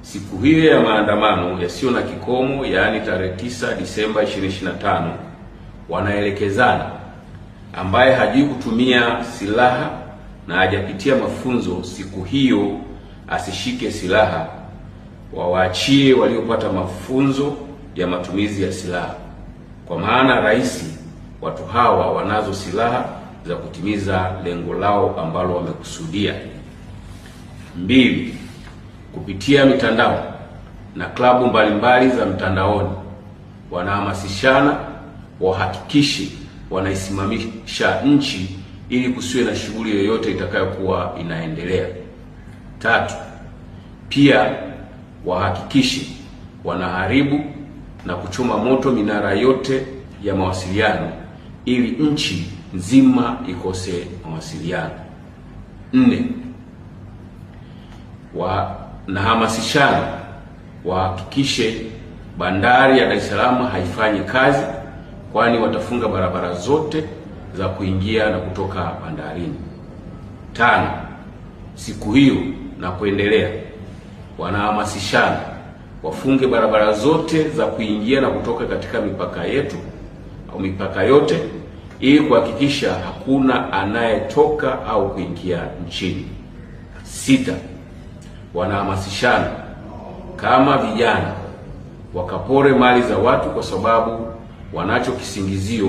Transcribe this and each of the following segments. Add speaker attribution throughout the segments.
Speaker 1: Siku hiyo ya maandamano yasiyo na kikomo, yaani tarehe 9 Disemba 2025, wanaelekezana ambaye hajui kutumia silaha na hajapitia mafunzo siku hiyo asishike silaha, wawaachie waliopata mafunzo ya matumizi ya silaha, kwa maana rais, watu hawa wanazo silaha za kutimiza lengo lao ambalo wamekusudia. 2. Kupitia mitandao na klabu mbalimbali za mtandaoni wanahamasishana wahakikishe wanaisimamisha nchi ili kusiwe na shughuli yoyote itakayokuwa inaendelea. 3. Pia wahakikishe wanaharibu na kuchoma moto minara yote ya mawasiliano ili nchi nzima ikose mawasiliano. 4. Wanahamasishana wahakikishe bandari ya Dar es Salaam haifanyi kazi, kwani watafunga barabara zote za kuingia na kutoka bandarini. 5. Siku hiyo na kuendelea wanahamasishana wafunge barabara zote za kuingia na kutoka katika mipaka yetu au mipaka yote ili kuhakikisha hakuna anayetoka au kuingia nchini. 6. Wanahamasishana kama vijana wakapore mali za watu kwa sababu wanacho kisingizio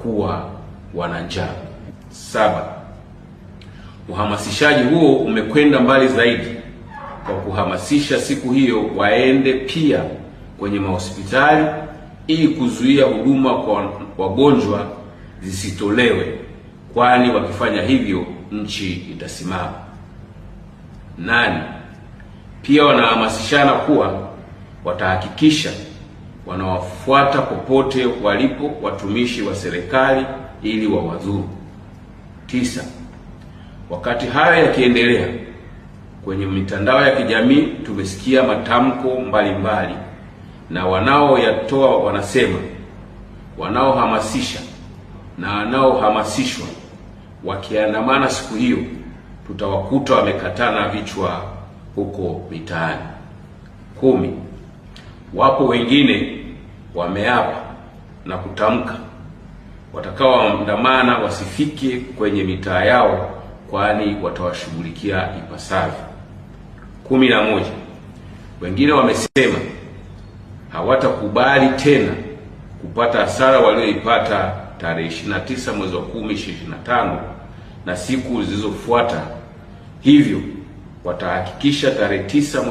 Speaker 1: kuwa wana njaa. 7. Uhamasishaji huo umekwenda mbali zaidi kwa kuhamasisha siku hiyo waende pia kwenye mahospitali ili kuzuia huduma kwa wagonjwa zisitolewe, kwani wakifanya hivyo nchi itasimama. 8. Pia wanahamasishana kuwa watahakikisha wanawafuata popote walipo watumishi wa serikali ili wawadhuru. 9. Wakati hayo yakiendelea, kwenye mitandao ya kijamii tumesikia matamko mbalimbali na wanaoyatoa wanasema wanaohamasisha na wanaohamasishwa wakiandamana siku hiyo tutawakuta wamekatana vichwa huko mitaani. 10. Wapo wengine wameapa na kutamka watakaoandamana wasifike kwenye mitaa yao, kwani watawashughulikia ipasavyo. 11. Wengine wamesema hawatakubali tena kupata hasara walioipata tarehe 29 mwezi wa 10 2025 na siku zilizofuata, hivyo watahakikisha tarehe 9